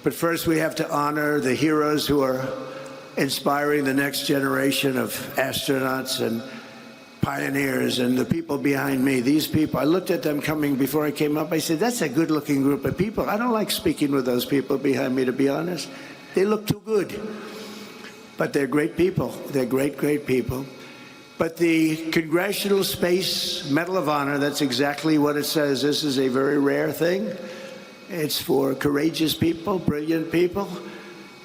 But first, we have to honor the heroes who are inspiring the next generation of astronauts and pioneers and the people behind me. These people, I looked at them coming before I came up. I said, that's a good-looking group of people. I don't like speaking with those people behind me, to be honest. They look too good. But they're great people. They're great, great people. But the Congressional Space Medal of Honor, that's exactly what it says. This is a very rare thing. It's for courageous people, brilliant people,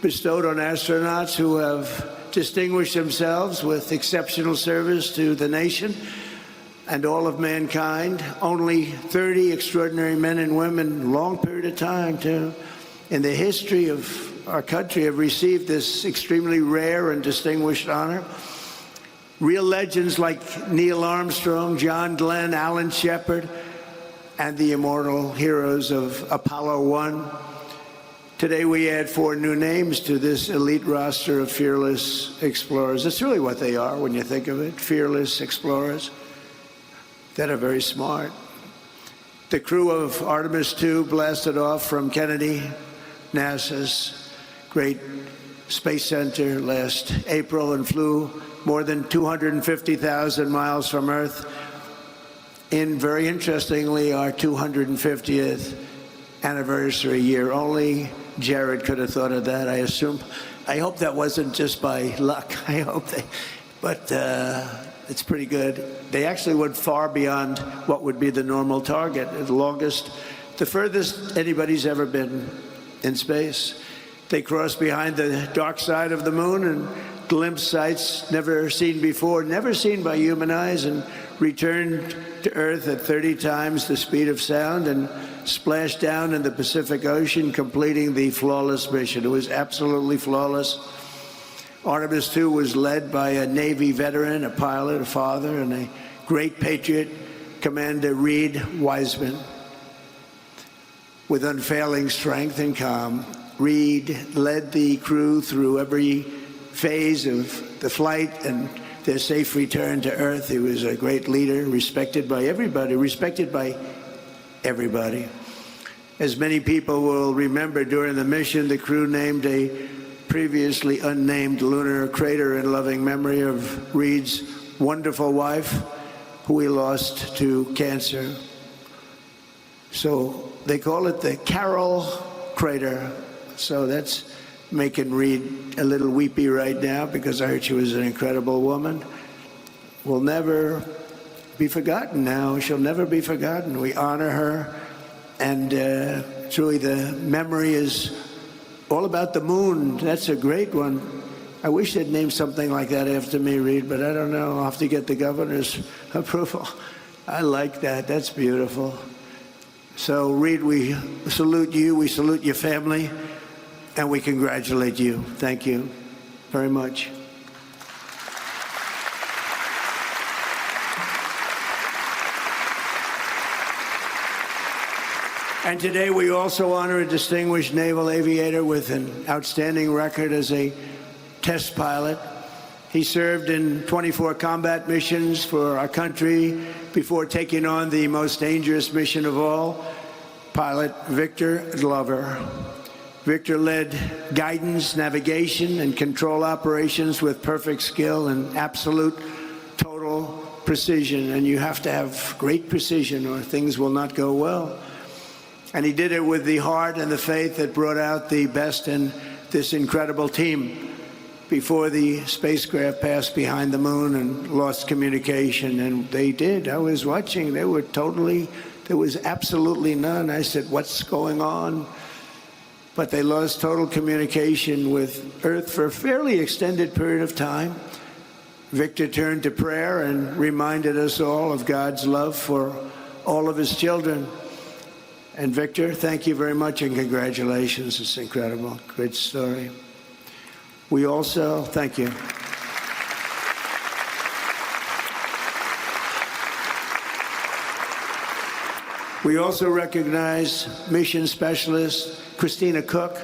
bestowed on astronauts who have distinguished themselves with exceptional service to the nation and all of mankind. Only 30 extraordinary men and women, long period of time, too, in the history of our country have received this extremely rare and distinguished honor. Real legends like Neil Armstrong, John Glenn, Alan Shepard, and the immortal heroes of Apollo 1. Today we add 4 new names to this elite roster of fearless explorers. That's really what they are when you think of it, fearless explorers that are very smart. The crew of Artemis II blasted off from Kennedy, NASA's great space center, last April and flew more than 250,000 miles from Earth in, very interestingly, our 250th anniversary year. Only Jared could have thought of that, I assume. I hope that wasn't just by luck. I hope but it's pretty good. They actually went far beyond what would be the normal target, the furthest anybody's ever been in space. They crossed behind the dark side of the moon and glimpsed sights never seen before, never seen by human eyes, and returned to Earth at 30 times the speed of sound and splashed down in the Pacific Ocean, completing the flawless mission. It was absolutely flawless. Artemis II was led by a Navy veteran, a pilot, a father, and a great patriot, Commander Reid Wiseman. With unfailing strength and calm, Reid led the crew through every phase of the flight and their safe return to Earth. He was a great leader, respected by everybody, As many people will remember, during the mission, the crew named a previously unnamed lunar crater in loving memory of Reid's wonderful wife, who we lost to cancer. So they call it the Carol Crater. So that's making Reid a little weepy right now, because I heard she was an incredible woman. Will never be forgotten now. She'll never be forgotten. We honor her, and truly the memory is all about the moon. That's a great one. I wish they'd name something like that after me, Reid, but I don't know. I'll have to get the governor's approval. I like that. That's beautiful. So, Reid, we salute you. We salute your family. And we congratulate you. Thank you very much. And today we also honor a distinguished naval aviator with an outstanding record as a test pilot. He served in 24 combat missions for our country before taking on the most dangerous mission of all, Pilot Victor Glover. Victor led guidance, navigation, and control operations with perfect skill and absolute total precision. And you have to have great precision or things will not go well. And he did it with the heart and the faith that brought out the best in this incredible team before the spacecraft passed behind the moon and lost communication. And they did. I was watching. There was absolutely none. I said, what's going on? But they lost total communication with Earth for a fairly extended period of time. Victor turned to prayer and reminded us all of God's love for all of his children. And Victor, thank you very much and congratulations. It's incredible. Great story. We also, thank you. We also recognize mission specialist Christina Koch,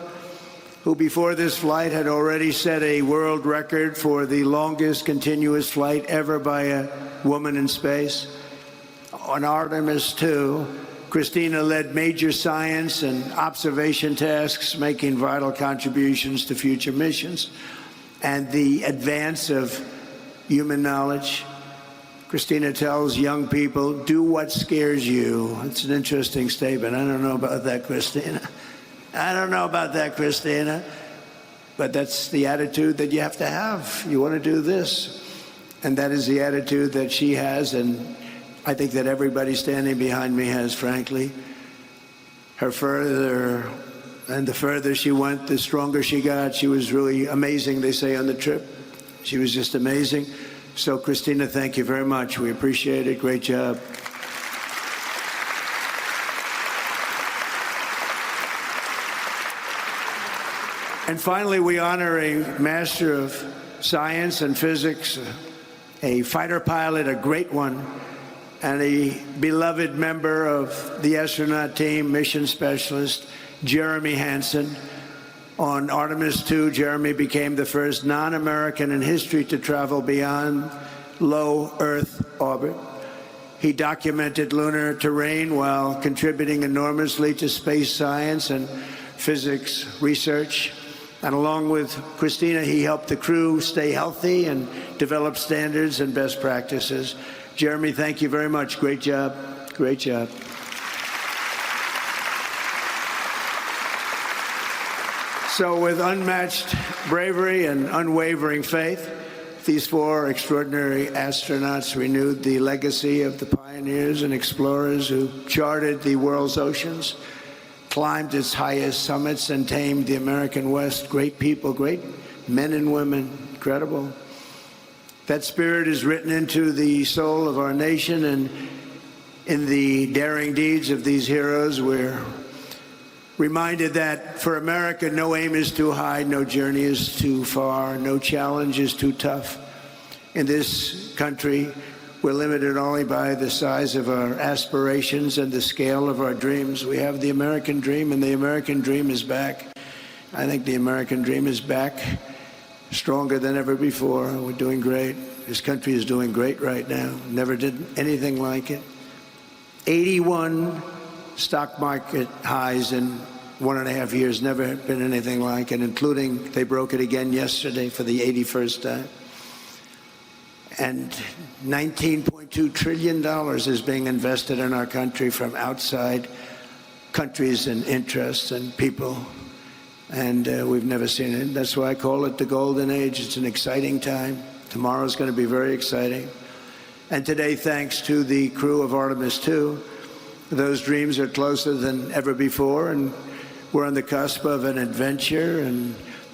who before this flight had already set a world record for the longest continuous flight ever by a woman in space. On Artemis II, Christina led major science and observation tasks, making vital contributions to future missions and the advance of human knowledge. Christina tells young people, do what scares you. It's an interesting statement. I don't know about that, Christina. I don't know about that, Christina. But that's the attitude that you have to have. You want to do this. And that is the attitude that she has, and I think that everybody standing behind me has, frankly. The further she went, the stronger she got. She was really amazing, they say, on the trip. She was just amazing. So, Christina, thank you very much. We appreciate it. Great job. And finally, we honor a master of science and physics, a fighter pilot, a great one, and a beloved member of the astronaut team, mission specialist, Jeremy Hansen. On Artemis II, Jeremy became the first non-American in history to travel beyond low Earth orbit. He documented lunar terrain while contributing enormously to space science and physics research. And along with Christina, he helped the crew stay healthy and develop standards and best practices. Jeremy, thank you very much. Great job. Great job. So with unmatched bravery and unwavering faith, these four extraordinary astronauts renewed the legacy of the pioneers and explorers who charted the world's oceans, climbed its highest summits, and tamed the American West. Great people, great men and women, incredible. That spirit is written into the soul of our nation, and in the daring deeds of these heroes, we're reminded that for America, no aim is too high, no journey is too far, no challenge is too tough. In this country, we're limited only by the size of our aspirations and the scale of our dreams. We have the American dream, and the American dream is back. I think the American dream is back, stronger than ever before. We're doing great. This country is doing great right now. Never did anything like it. 81 stock market highs in 1.5 years, never been anything like it, including they broke it again yesterday for the 81st time. And $19.2 trillion is being invested in our country from outside countries and interests and people. And we've never seen it. That's why I call it the golden age. It's an exciting time. Tomorrow's going to be very exciting. And today, thanks to the crew of Artemis II, those dreams are closer than ever before, and we're on the cusp of an adventure and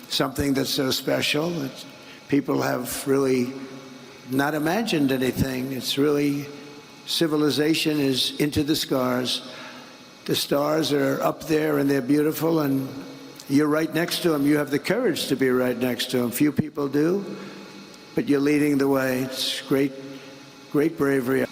something that's so special that people have really not imagined anything. It's really, civilization is into the stars. The stars are up there and they're beautiful, and you're right next to them. You have the courage to be right next to them. Few people do, but you're leading the way. It's great, great bravery.